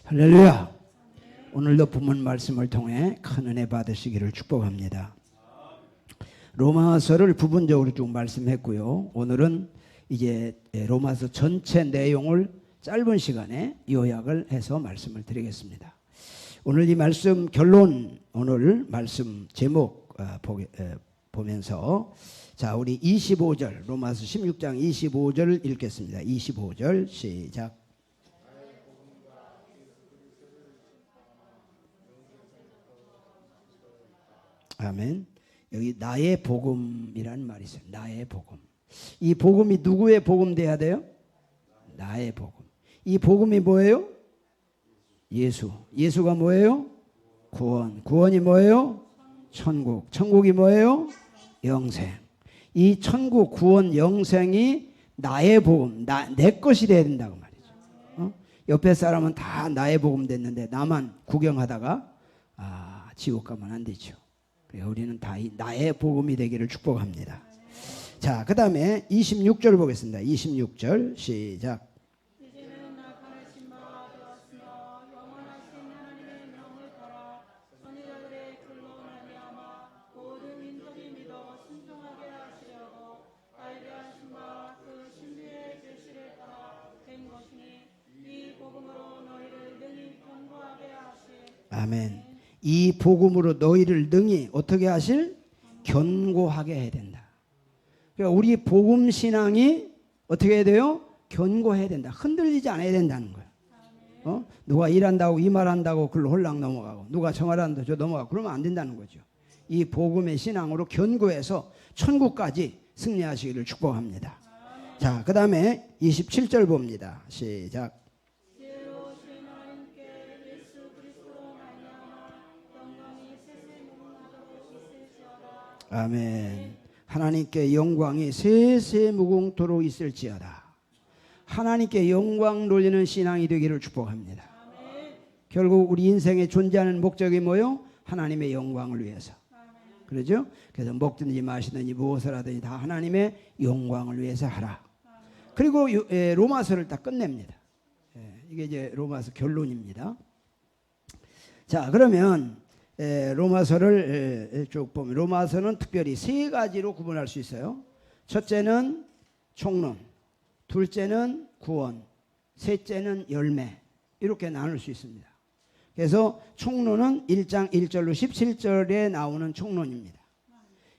할렐루야. 오늘도 본문 말씀을 통해 큰 은혜 받으시기를 축복합니다. 로마서를 부분적으로 쭉 말씀했고요. 오늘은 이제 로마서 전체 내용을 짧은 시간에 요약을 해서 말씀을 드리겠습니다. 오늘 이 말씀 결론, 오늘 말씀 제목 보면서 자, 우리 25절, 로마서 16장 25절을 읽겠습니다. 25절 시작. 아멘. 여기 나의 복음이라는 말이 있어요. 나의 복음. 이 복음이 누구의 복음 돼야 돼요? 나의 복음. 이 복음이 뭐예요? 예수. 예수가 뭐예요? 구원. 구원이 뭐예요? 천국. 천국이 뭐예요? 영생. 이 천국, 구원, 영생이 나의 복음, 내 것이 돼야 된다고 말이죠. 옆에 사람은 다 나의 복음 됐는데 나만 구경하다가 지옥 가면 안 되죠. 우리는 다 나의 복음이 되기를 축복합니다. 자, 그 다음에 26절 보겠습니다. 26절 시작. 이제는 나타나신 바가 되었으며 영원하신 하나님의 명을 따라 선지자들의 글로 말미암아 모든 민족이 믿어 순종하게 하시려고 알게 하신 바 그 신비의 계시를 따라 된 것이니 이 복음으로 너희를 능히 견고하게 하실. 아멘. 이 복음으로 너희를 능히 어떻게 하실? 견고하게 해야 된다. 그러니까 우리 복음 신앙이 어떻게 해야 돼요? 견고해야 된다. 흔들리지 않아야 된다는 거예요. 누가 일한다고 이 말한다고 글로 홀랑 넘어가고 누가 저 말한다고 저 넘어가고 그러면 안 된다는 거죠. 이 복음의 신앙으로 견고해서 천국까지 승리하시기를 축복합니다. 자, 그 다음에 27절 봅니다. 시작. 아멘. 하나님께 영광이 세세무궁토록 있을지어다. 하나님께 영광 돌리는 신앙이 되기를 축복합니다. 아멘. 결국 우리 인생에 존재하는 목적이 뭐요? 하나님의 영광을 위해서. 그러죠? 그래서 먹든지 마시든지 무엇을 하든지 다 하나님의 영광을 위해서 하라. 그리고 로마서를 딱 끝냅니다. 이게 이제 로마서 결론입니다. 자, 그러면 로마서를 쭉 보면 로마서는 특별히 세 가지로 구분할 수 있어요. 첫째는 총론, 둘째는 구원, 셋째는 열매, 이렇게 나눌 수 있습니다. 그래서 총론은 1장 1절로 17절에 나오는 총론입니다.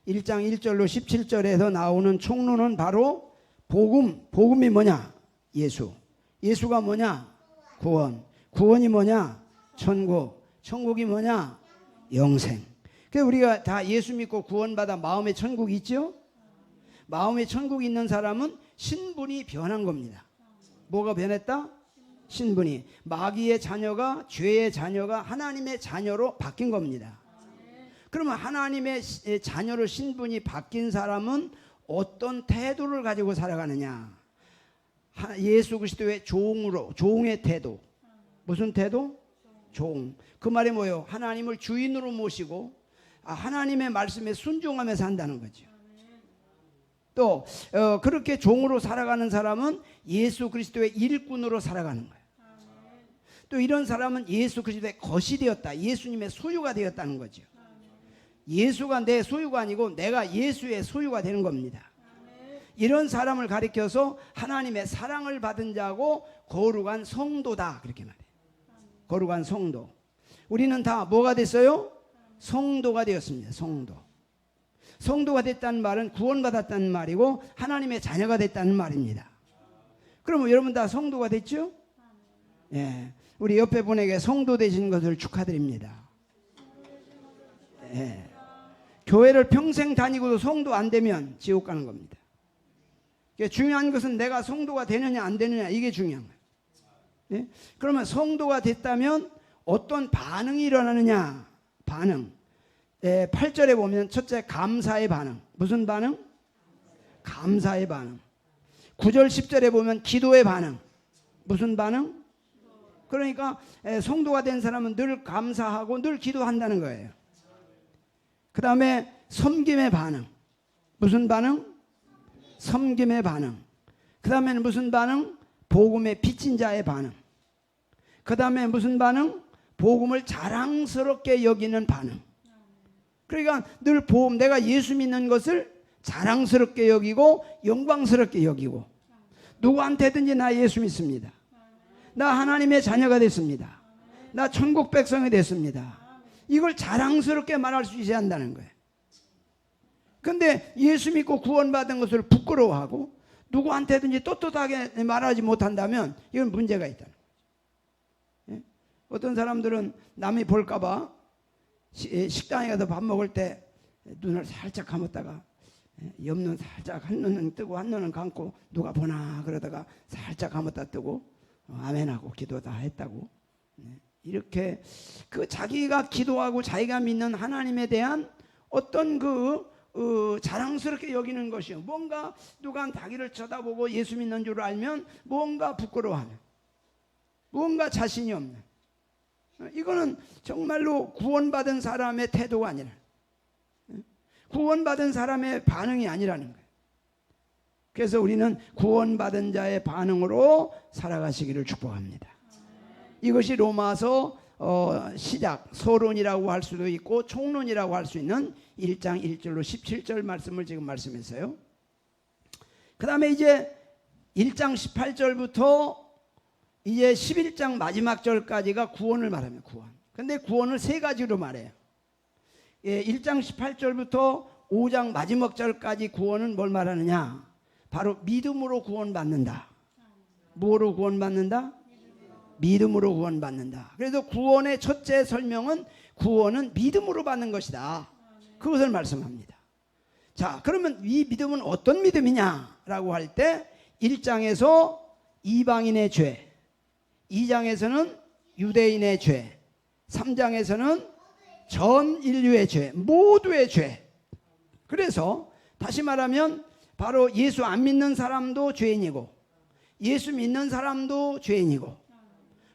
1장 1절로 17절에서 나오는 총론은 바로 복음, 복음이 뭐냐? 예수. 예수가 뭐냐? 구원. 구원이 뭐냐? 천국. 천국이 뭐냐? 영생. 그래서 우리가 다 예수 믿고 구원받아 마음의 천국이 있죠? 마음의 천국이 있는 사람은 신분이 변한 겁니다. 뭐가 변했다? 신분이. 마귀의 자녀가, 죄의 자녀가 하나님의 자녀로 바뀐 겁니다. 그러면 하나님의 자녀로 신분이 바뀐 사람은 어떤 태도를 가지고 살아가느냐? 예수 그리스도의 종으로, 종의 태도. 무슨 태도? 종. 그 말이 뭐예요? 하나님을 주인으로 모시고 하나님의 말씀에 순종하며 산다는 거죠. 또 그렇게 종으로 살아가는 사람은 예수 그리스도의 일꾼으로 살아가는 거예요. 또 이런 사람은 예수 그리스도의 것이 되었다. 예수님의 소유가 되었다는 거죠. 예수가 내 소유가 아니고 내가 예수의 소유가 되는 겁니다. 이런 사람을 가리켜서 하나님의 사랑을 받은 자고 거룩한 성도다, 그렇게 말해요. 거룩한 성도. 우리는 다 뭐가 됐어요? 성도가 되었습니다. 성도. 성도가 됐다는 말은 구원받았다는 말이고 하나님의 자녀가 됐다는 말입니다. 그러면 여러분 다 성도가 됐죠? 예. 우리 옆에 분에게 성도 되신 것을 축하드립니다. 예. 교회를 평생 다니고도 성도 안 되면 지옥 가는 겁니다. 중요한 것은 내가 성도가 되느냐 안 되느냐, 이게 중요한 거예요. 예? 그러면 성도가 됐다면 어떤 반응이 일어나느냐? 반응. 8절에 보면 첫째 감사의 반응. 무슨 반응? 감사의 반응. 9절 10절에 보면 기도의 반응. 무슨 반응? 그러니까 성도가 된 사람은 늘 감사하고 늘 기도한다는 거예요. 그 다음에 섬김의 반응. 무슨 반응? 섬김의 반응. 그 다음에는 무슨 반응? 복음의 빚진 자의 반응. 그 다음에 무슨 반응? 복음을 자랑스럽게 여기는 반응. 그러니까 늘 내가 예수 믿는 것을 자랑스럽게 여기고 영광스럽게 여기고, 누구한테든지 나 예수 믿습니다, 나 하나님의 자녀가 됐습니다, 나 천국 백성이 됐습니다, 이걸 자랑스럽게 말할 수 있어야 한다는 거예요. 근데 예수 믿고 구원받은 것을 부끄러워하고 누구한테든지 떳떳하게 말하지 못한다면 이건 문제가 있다는 거예요. 어떤 사람들은 남이 볼까봐 식당에 가서 밥 먹을 때 눈을 살짝 감았다가 옆눈 살짝, 한 눈은 뜨고 한 눈은 감고 누가 보나 그러다가 살짝 감았다 뜨고 아멘하고 기도 다 했다고, 이렇게 그 자기가 기도하고 자기가 믿는 하나님에 대한 어떤 자랑스럽게 여기는 것이요, 뭔가 누가 자기를 쳐다보고 예수 믿는 줄 알면 뭔가 부끄러워하는, 뭔가 자신이 없는, 이거는 정말로 구원받은 사람의 태도가 아니라, 구원받은 사람의 반응이 아니라는 거예요. 그래서 우리는 구원받은 자의 반응으로 살아가시기를 축복합니다. 이것이 로마서 시작, 서론이라고 할 수도 있고 총론이라고 할 수 있는 1장 1절로 17절 말씀을 지금 말씀했어요. 그 다음에 이제 1장 18절부터 이제 11장 마지막 절까지가 구원을 말합니다. 구원. 근데 구원을 세 가지로 말해요. 1장 18절부터 5장 마지막 절까지 구원은 뭘 말하느냐? 바로 믿음으로 구원받는다. 뭐로 구원받는다? 믿음으로 구원받는다. 그래서 구원의 첫째 설명은 구원은 믿음으로 받는 것이다. 그것을 말씀합니다. 자, 그러면 이 믿음은 어떤 믿음이냐라고 할 때 1장에서 이방인의 죄, 2장에서는 유대인의 죄, 3장에서는 전 인류의 죄, 모두의 죄. 그래서 다시 말하면 바로 예수 안 믿는 사람도 죄인이고 예수 믿는 사람도 죄인이고,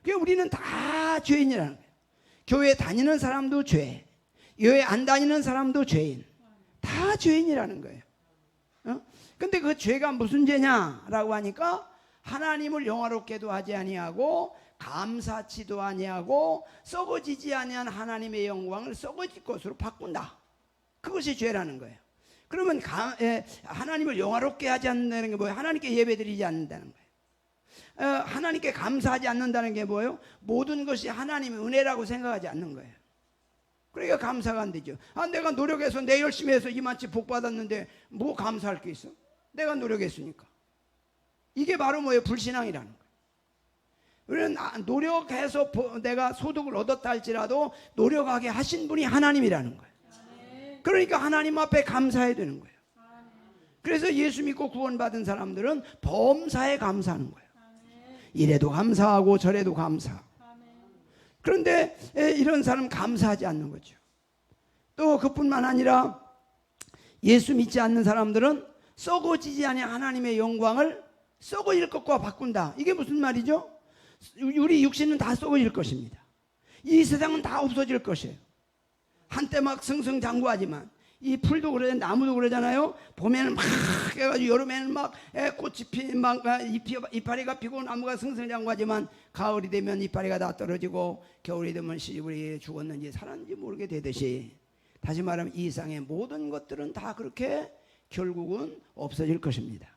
그러니까 우리는 다 죄인이라는 거예요. 교회 다니는 사람도 죄, 교회 안 다니는 사람도 죄인, 다 죄인이라는 거예요. 근데 그 죄가 무슨 죄냐라고 하니까 하나님을 영화롭게도 하지 아니하고 감사치도 아니하고 썩어지지 아니한 하나님의 영광을 썩어질 것으로 바꾼다. 그것이 죄라는 거예요. 그러면 하나님을 영화롭게 하지 않는다는 게 뭐예요? 하나님께 예배드리지 않는다는 거예요. 하나님께 감사하지 않는다는 게 뭐예요? 모든 것이 하나님의 은혜라고 생각하지 않는 거예요. 그러니까 감사가 안 되죠. 내가 노력해서 내 열심히 해서 이만치 복 받았는데 뭐 감사할 게 있어? 내가 노력했으니까. 이게 바로 뭐예요? 불신앙이라는 거예요. 우리는 노력해서 내가 소득을 얻었다 할지라도 노력하게 하신 분이 하나님이라는 거예요. 그러니까 하나님 앞에 감사해야 되는 거예요. 그래서 예수 믿고 구원받은 사람들은 범사에 감사하는 거예요. 이래도 감사하고 저래도 감사. 그런데 이런 사람 감사하지 않는 거죠. 또 그뿐만 아니라 예수 믿지 않는 사람들은 썩어지지 않은 하나님의 영광을 썩어질 것과 바꾼다. 이게 무슨 말이죠? 우리 육신은 다 썩어질 것입니다. 이 세상은 다 없어질 것이에요. 한때 막 승승장구하지만 이 풀도 그러잖아요, 나무도 그러잖아요. 봄에는 막 해가지고 여름에는 막 꽃이 막 이파리가 피고 나무가 승승장구하지만 가을이 되면 이파리가 다 떨어지고 겨울이 되면 씨부리 죽었는지 살았는지 모르게 되듯이, 다시 말하면 이 세상의 모든 것들은 다 그렇게 결국은 없어질 것입니다.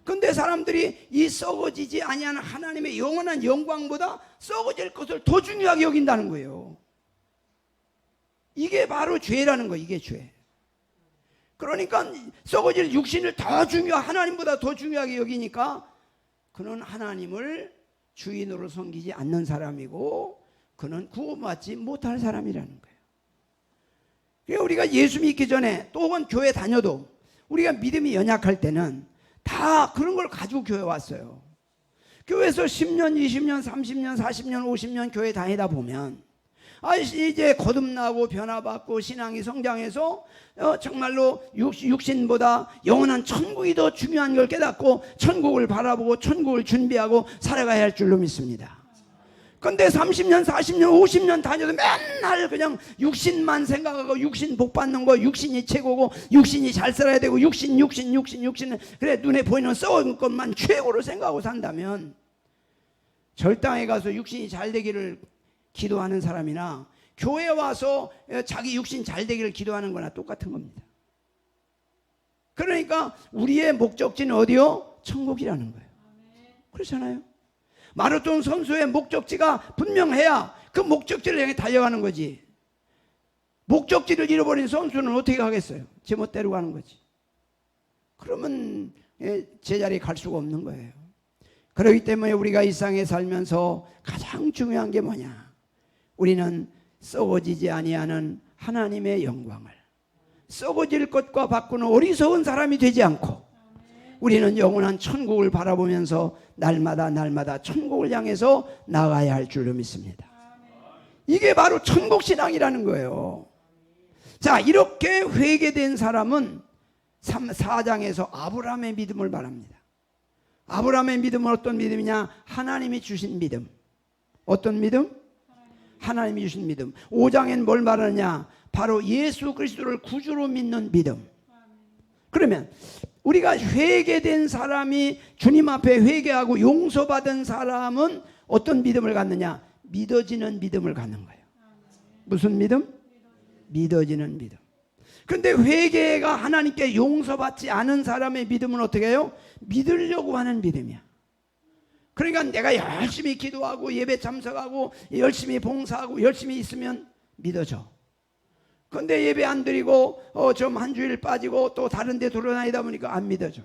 근데 사람들이 이 썩어지지 아니하는 하나님의 영원한 영광보다 썩어질 것을 더 중요하게 여긴다는 거예요. 이게 바로 죄라는 거예요. 이게 죄. 그러니까 썩어질 육신을 하나님보다 더 중요하게 여기니까 그는 하나님을 주인으로 섬기지 않는 사람이고 그는 구원받지 못할 사람이라는 거예요. 그러니까 우리가 예수 믿기 전에 또 혹은 교회 다녀도 우리가 믿음이 연약할 때는 다 그런 걸 가지고 교회 왔어요. 교회에서 10년, 20년, 30년, 40년, 50년 교회 다니다 보면 이제 거듭나고 변화받고 신앙이 성장해서 정말로 육신보다 영원한 천국이 더 중요한 걸 깨닫고 천국을 바라보고 천국을 준비하고 살아가야 할 줄로 믿습니다. 근데 30년, 40년, 50년 다녀도 맨날 그냥 육신만 생각하고 육신 복 받는 거, 육신이 최고고 육신이 잘 살아야 되고 육신 그래 눈에 보이는 썩은 것만 최고로 생각하고 산다면 절당에 가서 육신이 잘 되기를 기도하는 사람이나 교회 와서 자기 육신 잘 되기를 기도하는 거나 똑같은 겁니다. 그러니까 우리의 목적지는 어디요? 천국이라는 거예요. 그렇잖아요. 마라톤 선수의 목적지가 분명해야 그 목적지를 향해 달려가는 거지. 목적지를 잃어버린 선수는 어떻게 하겠어요? 제멋대로 가는 거지. 그러면 제자리에 갈 수가 없는 거예요. 그렇기 때문에 우리가 이 세상에 살면서 가장 중요한 게 뭐냐? 우리는 썩어지지 아니하는 하나님의 영광을, 썩어질 것과 바꾸는 어리석은 사람이 되지 않고 우리는 영원한 천국을 바라보면서 날마다 천국을 향해서 나가야 할 줄로 믿습니다. 이게 바로 천국신앙이라는 거예요. 자, 이렇게 회개된 사람은 4장에서 아브라함의 믿음을 말합니다. 아브라함의 믿음은 어떤 믿음이냐? 하나님이 주신 믿음. 어떤 믿음? 하나님이 주신 믿음. 5장엔 뭘 말하느냐? 바로 예수 그리스도를 구주로 믿는 믿음. 그러면 우리가 회개된 사람이 주님 앞에 회개하고 용서받은 사람은 어떤 믿음을 갖느냐? 믿어지는 믿음을 갖는 거예요. 무슨 믿음? 믿어지는 믿음. 그런데 회개가 하나님께 용서받지 않은 사람의 믿음은 어떻게 해요? 믿으려고 하는 믿음이야. 그러니까 내가 열심히 기도하고 예배 참석하고 열심히 봉사하고 열심히 있으면 믿어져. 그런데 예배 안 드리고 좀 한 주일 빠지고 또 다른 데 돌아다니다 보니까 안 믿어져.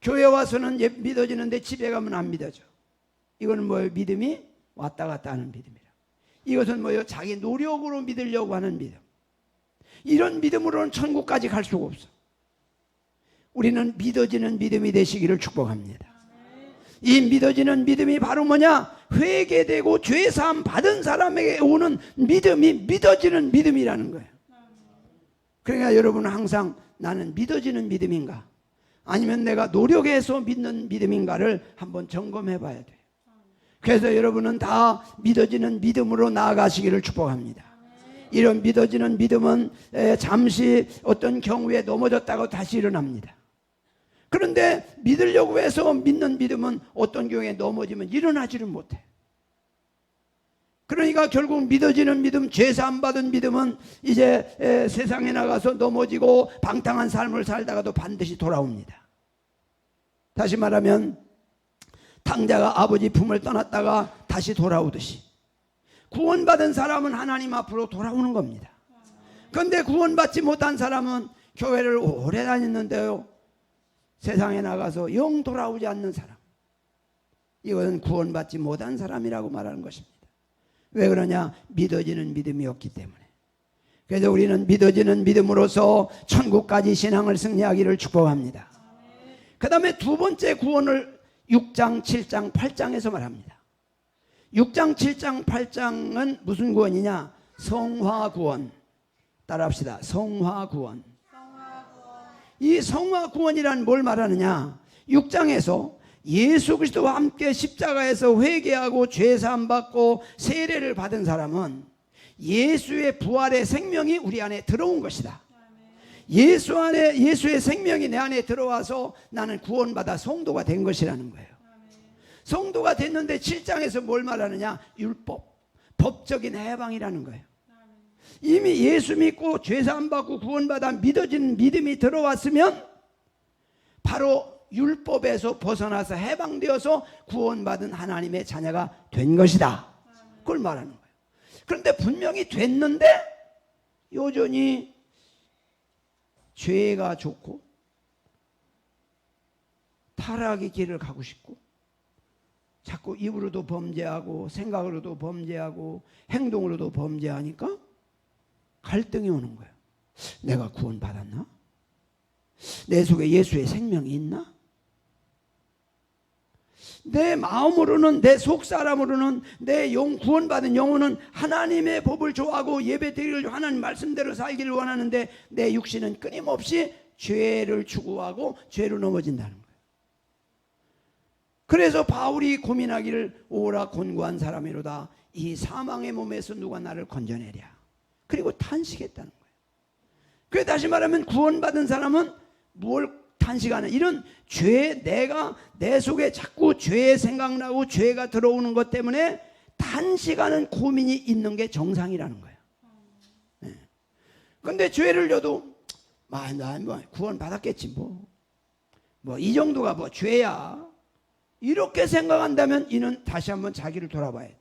교회 와서는 믿어지는데 집에 가면 안 믿어져. 이거는 뭐예요? 믿음이 왔다 갔다 하는 믿음이라. 이것은 뭐예요? 자기 노력으로 믿으려고 하는 믿음. 이런 믿음으로는 천국까지 갈 수가 없어. 우리는 믿어지는 믿음이 되시기를 축복합니다. 이 믿어지는 믿음이 바로 뭐냐? 회개되고 죄사함 받은 사람에게 오는 믿음이 믿어지는 믿음이라는 거예요. 그러니까 여러분은 항상 나는 믿어지는 믿음인가? 아니면 내가 노력해서 믿는 믿음인가를 한번 점검해 봐야 돼요. 그래서 여러분은 다 믿어지는 믿음으로 나아가시기를 축복합니다. 이런 믿어지는 믿음은 잠시 어떤 경우에 넘어졌다고 다시 일어납니다. 그런데 믿으려고 해서 믿는 믿음은 어떤 경우에 넘어지면 일어나지를 못해. 그러니까 결국 믿어지는 믿음, 죄사함 받은 믿음은 이제 세상에 나가서 넘어지고 방탕한 삶을 살다가도 반드시 돌아옵니다. 다시 말하면 탕자가 아버지 품을 떠났다가 다시 돌아오듯이 구원받은 사람은 하나님 앞으로 돌아오는 겁니다. 그런데 구원받지 못한 사람은 교회를 오래 다녔는데요, 세상에 나가서 영 돌아오지 않는 사람, 이것은 구원받지 못한 사람이라고 말하는 것입니다. 왜 그러냐? 믿어지는 믿음이 없기 때문에. 그래서 우리는 믿어지는 믿음으로서 천국까지 신앙을 승리하기를 축복합니다. 그 다음에 두 번째 구원을 6장, 7장, 8장에서 말합니다. 6장, 7장, 8장은 무슨 구원이냐? 성화구원. 따라합시다. 성화구원. 이 성화구원이란 뭘 말하느냐? 6장에서 예수 그리스도와 함께 십자가에서 회개하고 죄사함 받고 세례를 받은 사람은 예수의 부활의 생명이 우리 안에 들어온 것이다. 예수의 생명이 내 안에 들어와서 나는 구원받아 성도가 된 것이라는 거예요. 성도가 됐는데 7장에서 뭘 말하느냐? 율법, 법적인 해방이라는 거예요. 이미 예수 믿고 죄사함 받고 구원받아 믿어지는 믿음이 들어왔으면 바로 율법에서 벗어나서 해방되어서 구원받은 하나님의 자녀가 된 것이다. 그걸 말하는 거예요. 그런데 분명히 됐는데 여전히 죄가 좋고 타락의 길을 가고 싶고 자꾸 입으로도 범죄하고 생각으로도 범죄하고 행동으로도 범죄하니까 갈등이 오는 거예요. 내가 구원받았나? 내 속에 예수의 생명이 있나? 내 마음으로는, 내 속사람으로는, 내 구원받은 영혼은 하나님의 법을 좋아하고 예배드리기를 하나님 말씀대로 살기를 원하는데 내 육신은 끊임없이 죄를 추구하고 죄로 넘어진다는 거예요. 그래서 바울이 고민하기를 오라 곤고한 사람이로다. 이 사망의 몸에서 누가 나를 건져내랴. 그리고 탄식했다는 거예요. 그래서 다시 말하면 구원받은 사람은 뭘 탄식하는 이런 죄, 내가 내 속에 자꾸 죄 생각나고 죄가 들어오는 것 때문에 탄식하는 고민이 있는 게 정상이라는 거예요. 근데 죄를 져도 나 뭐 구원 받았겠지 뭐 이 정도가 뭐 죄야 이렇게 생각한다면 이는 다시 한번 자기를 돌아봐야 돼.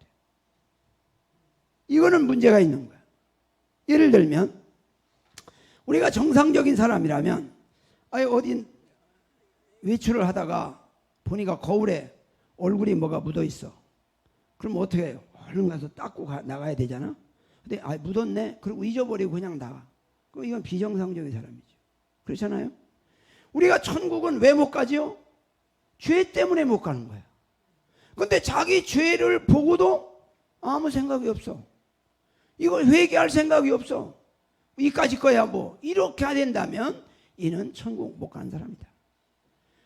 이거는 문제가 있는 거야. 예를 들면 우리가 정상적인 사람이라면 어디 외출을 하다가 보니까 거울에 얼굴이 뭐가 묻어 있어. 그럼 어떻게 해요? 얼른 가서 닦고 나가야 되잖아. 근데 묻었네. 그리고 잊어버리고 그냥 나가. 그럼 이건 비정상적인 사람이죠. 그렇잖아요. 우리가 천국은 왜 못 가지요? 죄 때문에 못 가는 거예요. 근데 자기 죄를 보고도 아무 생각이 없어. 이걸 회개할 생각이 없어. 이까짓 거야 뭐 이렇게 된다면 이는 천국 못 가는 사람이다.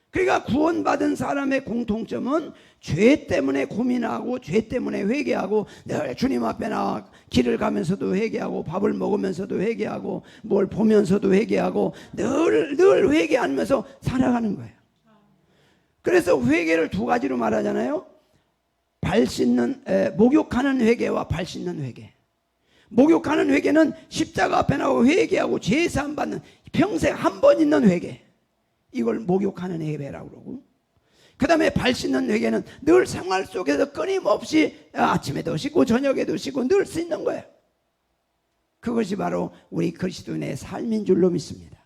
그러니까 구원받은 사람의 공통점은 죄 때문에 고민하고 죄 때문에 회개하고 늘 주님 앞에 나와 길을 가면서도 회개하고 밥을 먹으면서도 회개하고 뭘 보면서도 회개하고 늘 회개하면서 살아가는 거예요. 그래서 회개를 두 가지로 말하잖아요. 발 씻는 목욕하는 회개와 발 씻는 회개. 목욕하는 회개는 십자가 앞에 나와 회개하고 죄 사함 받는 평생 한 번 있는 회개. 이걸 목욕하는 예배라고 그러고, 그 다음에 발 씻는 회개는 늘 생활 속에서 끊임없이 아침에도 씻고 저녁에도 씻고 늘 씻는 거예요. 그것이 바로 우리 그리스도인의 삶인 줄로 믿습니다.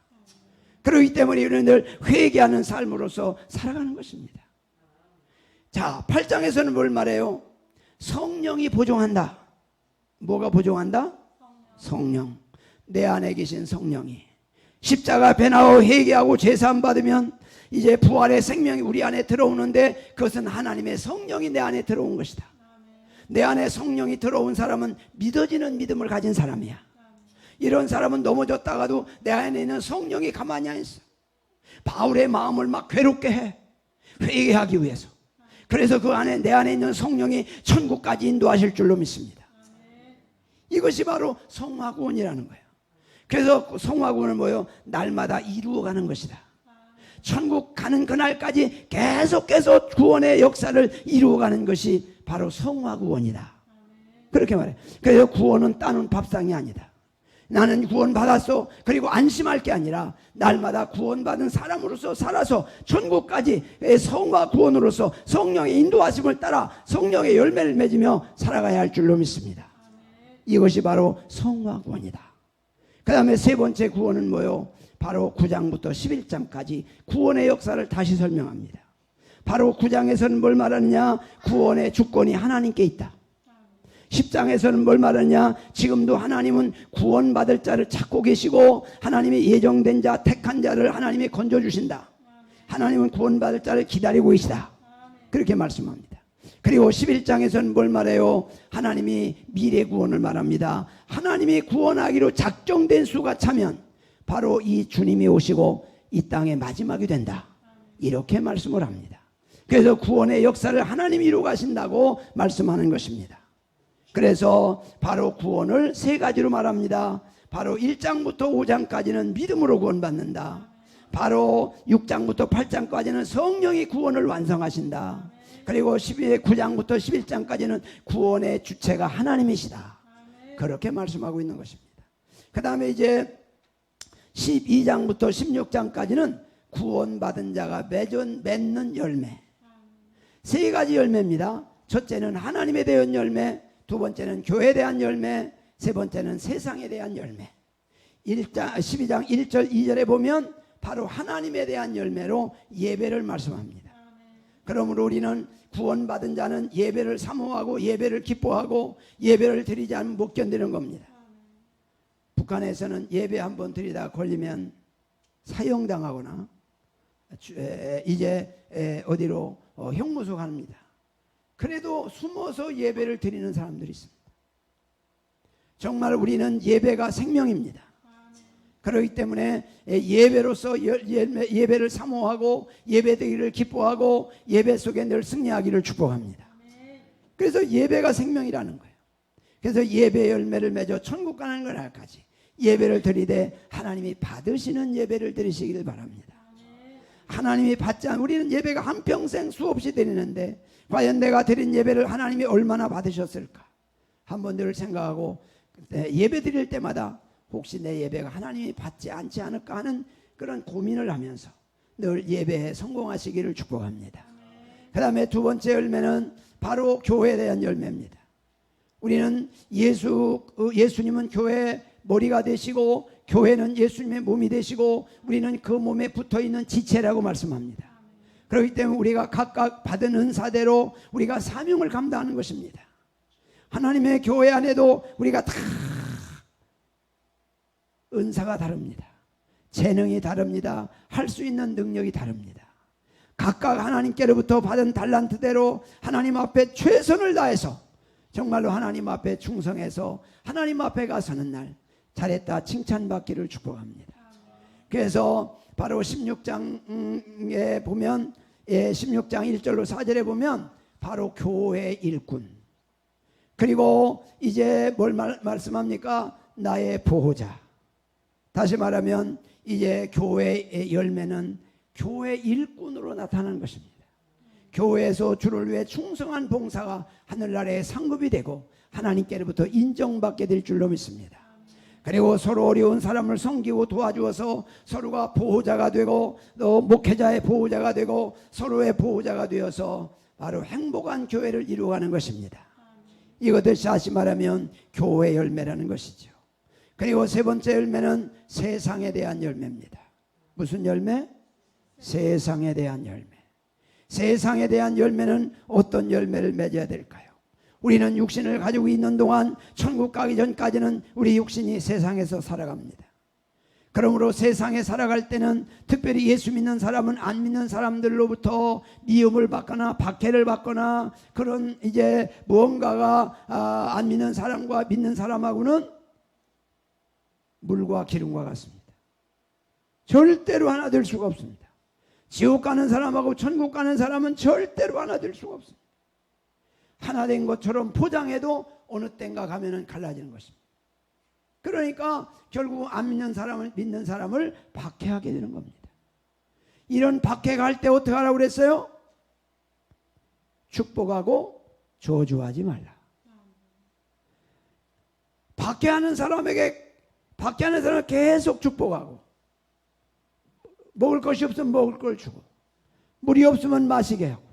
그렇기 때문에 우리는 늘 회개하는 삶으로서 살아가는 것입니다. 자, 8장에서는 뭘 말해요? 성령이 보존한다. 뭐가 보존한다? 성령. 내 안에 계신 성령이 십자가 앞에 나와 회개하고 제사함 받으면 이제 부활의 생명이 우리 안에 들어오는데 그것은 하나님의 성령이 내 안에 들어온 것이다. 내 안에 성령이 들어온 사람은 믿어지는 믿음을 가진 사람이야. 이런 사람은 넘어졌다가도 내 안에 있는 성령이 가만히 안 있어. 바울의 마음을 막 괴롭게 해. 회개하기 위해서. 그래서 그 안에 내 안에 있는 성령이 천국까지 인도하실 줄로 믿습니다. 이것이 바로 성화구원이라는 거예요. 그래서 성화구원은 뭐예요? 날마다 이루어가는 것이다. 천국 가는 그날까지 계속해서 구원의 역사를 이루어가는 것이 바로 성화구원이다. 그렇게 말해요. 그래서 구원은 따는 밥상이 아니다. 나는 구원 받았어. 그리고 안심할 게 아니라 날마다 구원받은 사람으로서 살아서 천국까지 성화 구원으로서 성령의 인도하심을 따라 성령의 열매를 맺으며 살아가야 할 줄로 믿습니다. 이것이 바로 성화 구원이다. 그 다음에 세 번째 구원은 뭐요? 바로 9장부터 11장까지 구원의 역사를 다시 설명합니다. 바로 9장에서는 뭘 말하느냐? 구원의 주권이 하나님께 있다. 10장에서는 뭘 말하느냐? 지금도 하나님은 구원받을 자를 찾고 계시고 하나님이 예정된 자, 택한 자를 하나님이 건져주신다. 하나님은 구원받을 자를 기다리고 계시다. 그렇게 말씀합니다. 그리고 11장에서는 뭘 말해요? 하나님이 미래 구원을 말합니다. 하나님이 구원하기로 작정된 수가 차면 바로 이 주님이 오시고 이 땅의 마지막이 된다. 이렇게 말씀을 합니다. 그래서 구원의 역사를 하나님이 이루어 가신다고 말씀하는 것입니다. 그래서 바로 구원을 세 가지로 말합니다. 바로 1장부터 5장까지는 믿음으로 구원받는다. 바로 6장부터 8장까지는 성령이 구원을 완성하신다. 그리고 9장부터 11장까지는 구원의 주체가 하나님이시다. 그렇게 말씀하고 있는 것입니다. 그 다음에 이제 12장부터 16장까지는 구원받은 자가 맺는 열매. 세 가지 열매입니다. 첫째는 하나님에 대한 열매, 두 번째는 교회에 대한 열매, 세 번째는 세상에 대한 열매. 12장 1절 2절에 보면 바로 하나님에 대한 열매로 예배를 말씀합니다. 그러므로 우리는 구원받은 자는 예배를 사모하고 예배를 기뻐하고 예배를 드리지 않으면 못 견디는 겁니다. 북한에서는 예배 한번 드리다 걸리면 사형당하거나 이제 어디로 형무소 갑니다. 그래도 숨어서 예배를 드리는 사람들이 있습니다. 정말 우리는 예배가 생명입니다. 그렇기 때문에 예배로서 예배를 사모하고 예배드리기를 기뻐하고 예배 속에 늘 승리하기를 축복합니다. 그래서 예배가 생명이라는 거예요. 그래서 예배 열매를 맺어 천국 가는 그날까지 예배를 드리되 하나님이 받으시는 예배를 드리시기를 바랍니다. 하나님이 받지 않은, 우리는 예배가 한평생 수없이 드리는데 과연 내가 드린 예배를 하나님이 얼마나 받으셨을까? 한번 늘 생각하고 예배 드릴 때마다 혹시 내 예배가 하나님이 받지 않지 않을까 하는 그런 고민을 하면서 늘 예배에 성공하시기를 축복합니다. 그 다음에 두 번째 열매는 바로 교회에 대한 열매입니다. 우리는 예수님은 교회의 머리가 되시고 교회는 예수님의 몸이 되시고 우리는 그 몸에 붙어있는 지체라고 말씀합니다. 그렇기 때문에 우리가 각각 받은 은사대로 우리가 사명을 감당하는 것입니다. 하나님의 교회 안에도 우리가 다 은사가 다릅니다. 재능이 다릅니다. 할 수 있는 능력이 다릅니다. 각각 하나님께로부터 받은 달란트대로 하나님 앞에 최선을 다해서 정말로 하나님 앞에 충성해서 하나님 앞에 가서는 날 잘했다 칭찬받기를 축복합니다. 그래서 바로 16장에 보면 16장 1절로 4절에 보면 바로 교회 일꾼, 그리고 이제 뭘 말씀합니까? 나의 보호자. 다시 말하면 이제 교회의 열매는 교회 일꾼으로 나타나는 것입니다. 교회에서 주를 위해 충성한 봉사가 하늘나라의 상급이 되고 하나님께로부터 인정받게 될 줄로 믿습니다. 그리고 서로 어려운 사람을 섬기고 도와주어서 서로가 보호자가 되고 또 목회자의 보호자가 되고 서로의 보호자가 되어서 바로 행복한 교회를 이루어가는 것입니다. 이것을 다시 말하면 교회 열매라는 것이죠. 그리고 세 번째 열매는 세상에 대한 열매입니다. 무슨 열매? 세상에 대한 열매. 세상에 대한 열매는 어떤 열매를 맺어야 될까요? 우리는 육신을 가지고 있는 동안 천국 가기 전까지는 우리 육신이 세상에서 살아갑니다. 그러므로 세상에 살아갈 때는 특별히 예수 믿는 사람은 안 믿는 사람들로부터 미움을 받거나 박해를 받거나 그런 이제 무언가가 안 믿는 사람과 믿는 사람하고는 물과 기름과 같습니다. 절대로 하나 될 수가 없습니다. 지옥 가는 사람하고 천국 가는 사람은 절대로 하나 될 수가 없습니다. 하나 된 것처럼 포장해도 어느 땐가 가면은 갈라지는 것입니다. 그러니까 결국 안 믿는 사람을 믿는 사람을 박해하게 되는 겁니다. 이런 박해가 할 때 어떻게 하라고 그랬어요? 축복하고 저주하지 말라. 박해하는 사람을 계속 축복하고 먹을 것이 없으면 먹을 걸 주고 물이 없으면 마시게 하고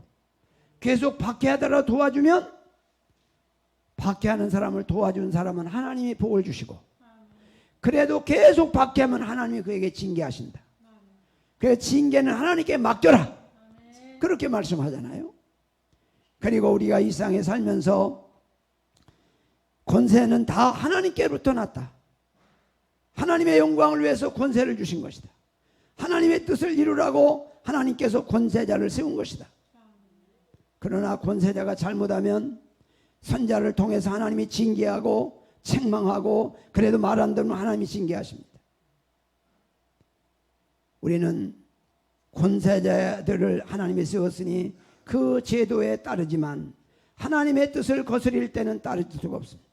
계속 박해하다가 도와주면 박해하는 사람을 도와준 사람은 하나님이 복을 주시고 그래도 계속 박해하면 하나님이 그에게 징계하신다. 그래서 징계는 하나님께 맡겨라. 그렇게 말씀하잖아요. 그리고 우리가 이 세상에 살면서 권세는 다 하나님께로부터 났다. 하나님의 영광을 위해서 권세를 주신 것이다. 하나님의 뜻을 이루라고 하나님께서 권세자를 세운 것이다. 그러나 권세자가 잘못하면 선자를 통해서 하나님이 징계하고 책망하고 그래도 말 안 들으면 하나님이 징계하십니다. 우리는 권세자들을 하나님이 세웠으니 그 제도에 따르지만 하나님의 뜻을 거스릴 때는 따를 수가 없습니다.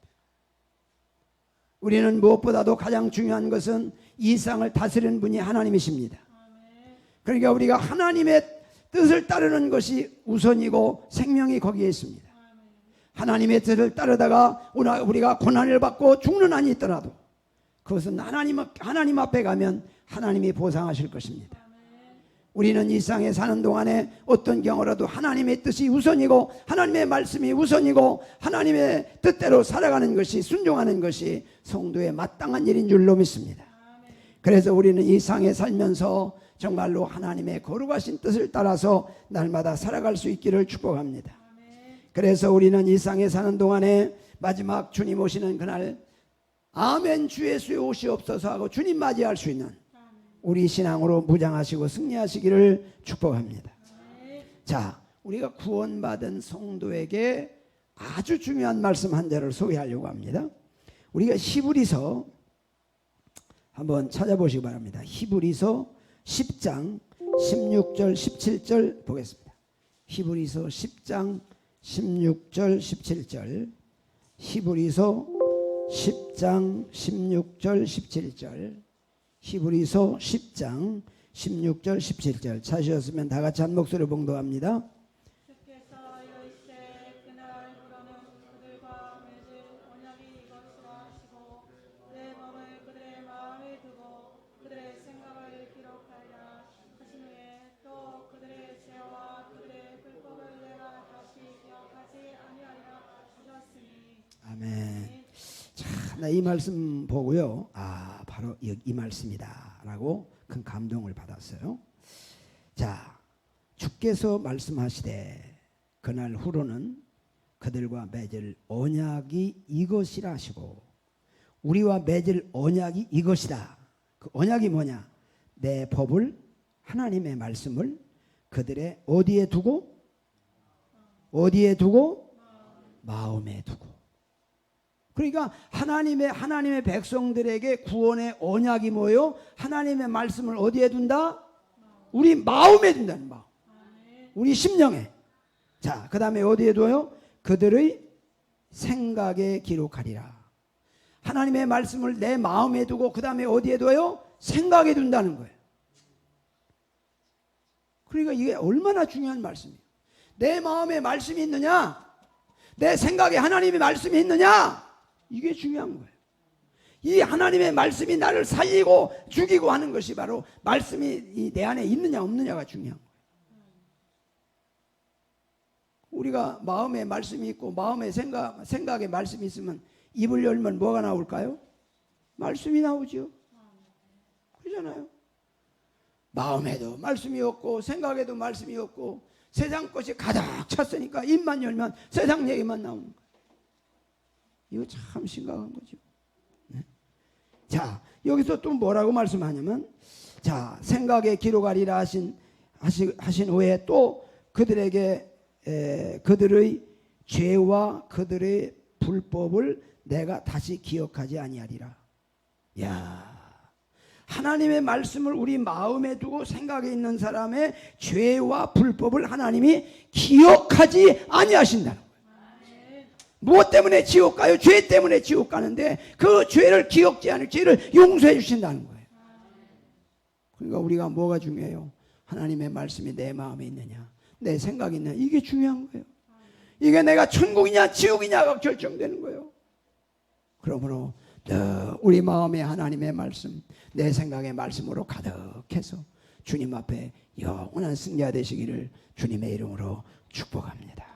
우리는 무엇보다도 가장 중요한 것은 이 세상을 다스리는 분이 하나님이십니다. 그러니까 우리가 하나님의 뜻을 따르는 것이 우선이고 생명이 거기에 있습니다. 하나님의 뜻을 따르다가 우리가 고난을 받고 죽는 한이 있더라도 그것은 하나님 앞에 가면 하나님이 보상하실 것입니다. 우리는 이 세상에 사는 동안에 어떤 경우라도 하나님의 뜻이 우선이고 하나님의 말씀이 우선이고 하나님의 뜻대로 살아가는 것이 순종하는 것이 성도의 마땅한 일인 줄로 믿습니다. 그래서 우리는 이 세상에 살면서 정말로 하나님의 거룩하신 뜻을 따라서 날마다 살아갈 수 있기를 축복합니다. 그래서 우리는 이 세상에 사는 동안에 마지막 주님 오시는 그날 아멘 주 예수의 옷이 없어서 하고 주님 맞이할 수 있는 우리 신앙으로 무장하시고 승리하시기를 축복합니다. 자, 우리가 구원받은 성도에게 아주 중요한 말씀 한 절을 소개하려고 합니다. 우리가 히브리서 한번 찾아보시기 바랍니다. 히브리서 10장 16절 17절 보겠습니다. 히브리서 10장 16절 17절 히브리서 10장 16절 17절 히브리서 10장 16절 17절 찾으셨으면 다 같이 한 목소리로 봉독합니다. 주께서 여이세 그날부로는 그들과 맺을 언약이 이것이라 하시고 내 법을 그들의 마음에 두고 그들의 생각을 기록하리라 하신 후에 또 그들의 죄와 그들의 불법을 내가 다시 기억하지 아니하리라 하셨으니. 아멘. 자, 나 이 말씀 보고요. 아, 바로 이 말씀이다라고 큰 감동을 받았어요. 자, 주께서 말씀하시되 그날 후로는 그들과 맺을 언약이 이것이라 하시고 우리와 맺을 언약이 이것이다. 그 언약이 뭐냐? 내 법을 하나님의 말씀을 그들의 어디에 두고 마음에 두고. 그러니까 하나님의 백성들에게 구원의 언약이 뭐예요? 하나님의 말씀을 어디에 둔다? 우리 마음에 둔다는 마음. 우리 심령에. 자, 그 다음에 어디에 둬요? 그들의 생각에 기록하리라. 하나님의 말씀을 내 마음에 두고 그 다음에 어디에 둬요? 생각에 둔다는 거예요. 그러니까 이게 얼마나 중요한 말씀이에요. 내 마음에 말씀이 있느냐? 내 생각에 하나님의 말씀이 있느냐? 이게 중요한 거예요. 이 하나님의 말씀이 나를 살리고 죽이고 하는 것이 바로 말씀이 내 안에 있느냐 없느냐가 중요한 거예요. 우리가 마음에 말씀이 있고 마음에 생각에 말씀이 있으면 입을 열면 뭐가 나올까요? 말씀이 나오죠. 그러잖아요. 마음에도 말씀이 없고 생각에도 말씀이 없고 세상 것이 가득 찼으니까 입만 열면 세상 얘기만 나오는 거예요. 이거 참 심각한 거죠. 네? 자, 여기서 또 뭐라고 말씀하냐면, 자, 생각에 기록하리라 하신 후에 또 그들에게 그들의 죄와 그들의 불법을 내가 다시 기억하지 아니하리라. 야, 하나님의 말씀을 우리 마음에 두고 생각에 있는 사람의 죄와 불법을 하나님이 기억하지 아니하신다는 거예요. 무엇 때문에 지옥 가요? 죄 때문에 지옥 가는데 그 죄를 기억지 않을 죄를 용서해 주신다는 거예요. 그러니까 우리가 뭐가 중요해요? 하나님의 말씀이 내 마음에 있느냐, 내 생각이 있느냐, 이게 중요한 거예요. 이게 내가 천국이냐 지옥이냐가 결정되는 거예요. 그러므로 우리 마음에 하나님의 말씀, 내 생각의 말씀으로 가득해서 주님 앞에 영원한 승리가 되시기를 주님의 이름으로 축복합니다.